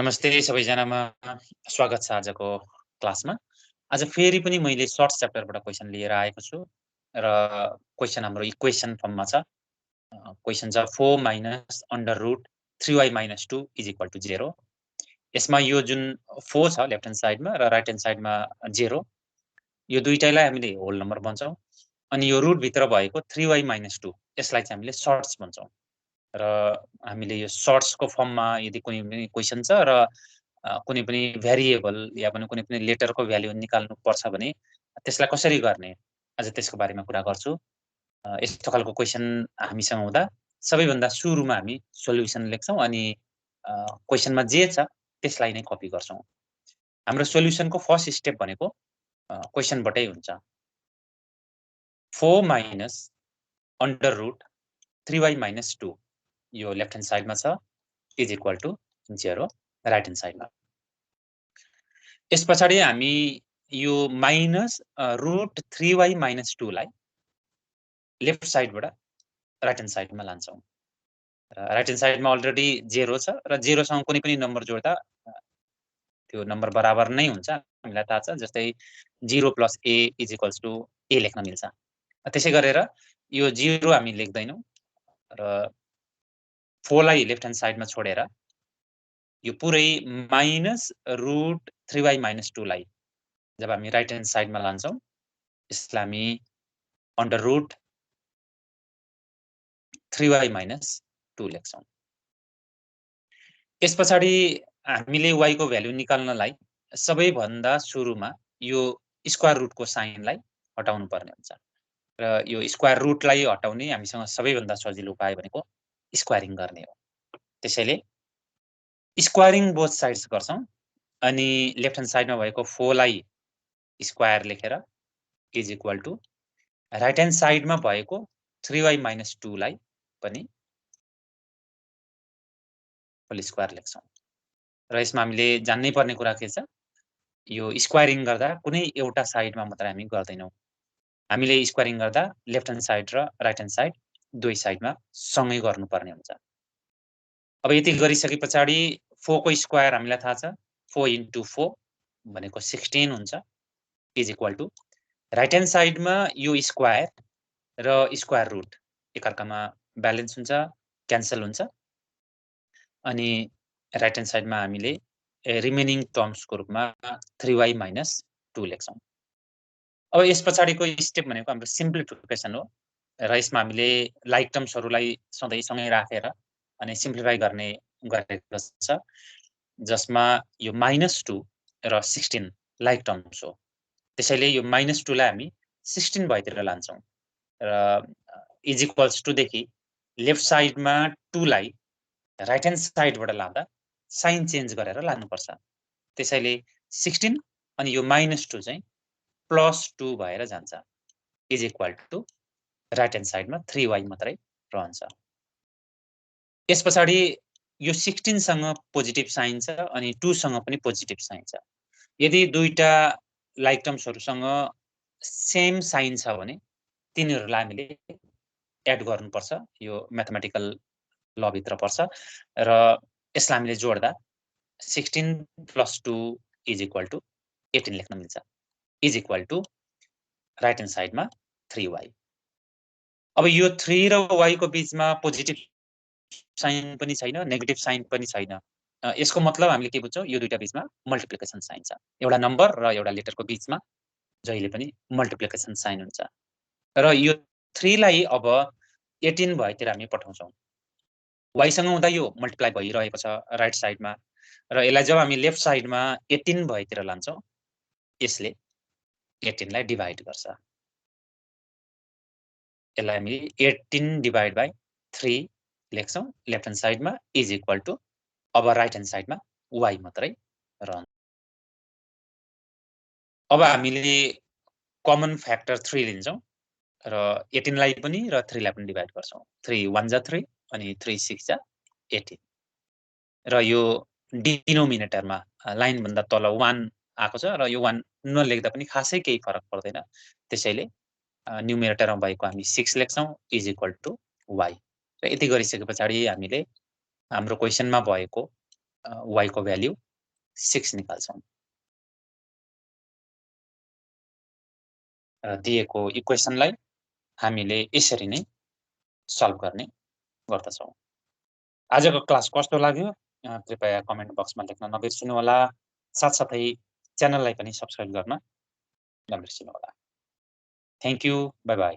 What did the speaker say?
नमस्ते सबैजनामा स्वागत छ आजको क्लासमा। आज फेरि पनि मैले सर्ट्स च्याप्टरबाट क्वेसन लिएर आएको छु र क्वेसन हाम्रो इक्वेसन फर्ममा छ। क्वेसन छ 4 minus under root 3y minus 2 is equal to 0। यसमा यो जुन 4 छ लेफ्ट ह्यान्ड साइडमा र राइट ह्यान्ड साइडमा 0, यो दुईटैलाई हामीले होल नम्बर भन्छौँ। अनि यो रुटभित्र भएको 3y माइनस 2 यसलाई चाहिँ हामीले सर्ट्स भन्छौँ। र हामीले यो सर्ट्सको फर्ममा यदि कुनै पनि क्वेसन छ र कुनै पनि भेरिएबल या कुनै पनि लेटरको भ्याल्यु निकाल्नु पर्छ भने त्यसलाई कसरी गर्ने, आज त्यसको बारेमा कुरा गर्छु। यस्तो खालको क्वेसन हामीसँग हुँदा सबैभन्दा सुरुमा हामी सोल्युसन लेख्छौँ अनि क्वेसनमा जे छ त्यसलाई नै कपी गर्छौँ। हाम्रो सोल्युसनको फर्स्ट स्टेप भनेको क्वेसनबाटै हुन्छ। 4 minus under root 3y minus 2 यो लेफ्ट ह्यान्ड साइडमा छ is equal to 0 right hand साइडमा। यस पछाडि हामी यो माइनस रुट 3y माइनस 2 लाई लेफ्ट साइडबाट राइट ह्यान्ड साइडमा लान्छौँ। राइट ह्यान्ड साइडमा अलरेडी 0 छ र 0 सँग कुनै पनि नम्बर जोड्दा त्यो नम्बर बराबर नै हुन्छ, हामीलाई थाहा छ। जस्तै 0 plus a is equals to a लेख्न मिल्छ। त्यसै गरेर यो 0 हामी लेख्दैनौँ र 4 लाई लेफ्ट ह्यान्ड साइडमा छोडेर यो पुरै माइनस रुट 3y माइनस 2 लाई जब हामी राइट ह्यान्ड साइडमा लान्छौँ यसलाई हामी अन्डर रुट 3y माइनस 2 लेख्छौँ। यस पछाडि हामीले y को भ्यालु निकाल्नलाई सबैभन्दा सुरुमा यो स्क्वायर रुटको साइनलाई हटाउनु पर्ने हुन्छ र यो स्क्वायर रुटलाई हटाउने हामीसँग सबैभन्दा सजिलो उपाय भनेको स्क्वायरिङ गर्ने हो। त्यसैले स्क्वायरिङ बोथ साइड्स गर्छौँ अनि लेफ्ट ह्यान्ड साइडमा भएको 4 लाई स्क्वायर लेखेर is equal to right hand साइडमा भएको 3y माइनस 2 लाई पनि होल स्क्वायर लेख्छौँ। र यसमा हामीले जान्नै पर्ने कुरा के छ, यो स्क्वायरिङ गर्दा कुनै एउटा साइडमा मात्र हामी गर्दैनौँ। हामीले स्क्वायरिङ गर्दा लेफ्ट ह्यान्ड साइड र राइट ह्यान्ड साइड दुई साइडमा सँगै गर्नुपर्ने हुन्छ। अब यति गरिसके पछाडि 4 को स्क्वायर हामीलाई थाहा छ, 4 इन्टु 4 भनेको 16 हुन्छ is equal to right hand साइडमा यो स्क्वायर र स्क्वायर रुट एकअर्कामा ब्यालेन्स हुन्छ, क्यान्सल हुन्छ अनि राइट ह्यान्ड साइडमा हामीले रिमेनिङ टर्म्सको रूपमा 3y माइनस 2 लेख्छौँ। अब यस पछाडिको स्टेप भनेको हाम्रो सिम्प्लिफिकेसन हो र यसमा हामीले लाइक टर्म्सहरूलाई सधैँ सँगै राखेर अनि सिम्प्लिफाई गर्ने गरेको छ, जसमा यो -2 र 16 लाइक टर्म्स हो। त्यसैले यो -2 लाई हामी 16 भएतिर लान्छौँ र इज इक्वल्स टु देखि लेफ्ट साइडमा 2 लाई राइट ह्यान्ड साइडबाट लाँदा साइन चेन्ज गरेर लानुपर्छ। त्यसैले 16 अनि यो -2 चाहिँ +2 भएर जान्छ is equal to right hand साइडमा 3y मात्रै रहन्छ। यस पछाडि यो 16 सँग पोजिटिभ साइन छ अनि 2 सँग पनि पोजिटिभ साइन छ। यदि दुईटा लाइक टर्म्सहरुसँग सेम साइन छ भने तिनीहरुलाई हामीले एड गर्नुपर्छ। यो म्याथमेटिकल ल भित्र पर्छ र यसलाई हामीले जोड्दा 16 + 2 इज इक्वल टु 18 लेख्न मिल्छ is equal to right hand साइडमा 3y। अब यो 3 र y को बीचमा पोजिटिभ साइन पनि छैन, नेगेटिभ साइन पनि छैन। यसको मतलब हामीले के बुझ्छौं, यो दुईटा बीचमा मल्टिप्लिकेसन साइन छ। एउटा नम्बर र एउटा लेटरको बीचमा जहिले पनि मल्टिप्लिकेसन साइन हुन्छ र यो 3 लाई अब 18 भएतिर हामी पठाउँछौं। y सँग हुँदा यो मल्टिप्लाई भइरहेको छ राइट साइडमा र यसलाई जब हामी लेफ्ट साइडमा 18 भएतिर लान्छौं यसले 18 लाई डिभाइड गर्छ। यसलाई हामी 18 डिभाइड बाइ 3 लेख्छौं लेफ्ट ह्यान्ड साइडमा इज इक्वल टु अब राइट ह्यान्ड साइडमा y मात्रै रहन्छ। अब हामीले कमन फ्याक्टर 3 लिन्छौं र 18 लाई पनि र 3 लाई पनि डिभाइड गर्छौं। 3 1 जा 3 अनि 3 6 जा 18 र यो डिनोमिनेटरमा लाइन भन्दा तल 1 आएको छ र यो 1 नलेख्दा पनि खासै केही फरक पर्दैन। त्यसैले न्युमेरेटरमा भएको हामी 6 लेख्छौं इज इक्वल टु y र यति गरिसके पछाडि हामीले हाम्रो क्वेशनमा भएको y को भ्याल्यु 6 निकाल्छौँ। र दिएको इक्वेसनलाई हामीले यसरी नै सल्भ गर्ने गर्दछौँ। आजको क्लास कस्तो लाग्यो कृपया कमेन्ट बक्समा लेख्न नबिर्सिनुहोला। साथसाथै च्यानललाई पनि सब्स्क्राइब गर्न नबिर्सिनुहोला। Thank you. Bye by.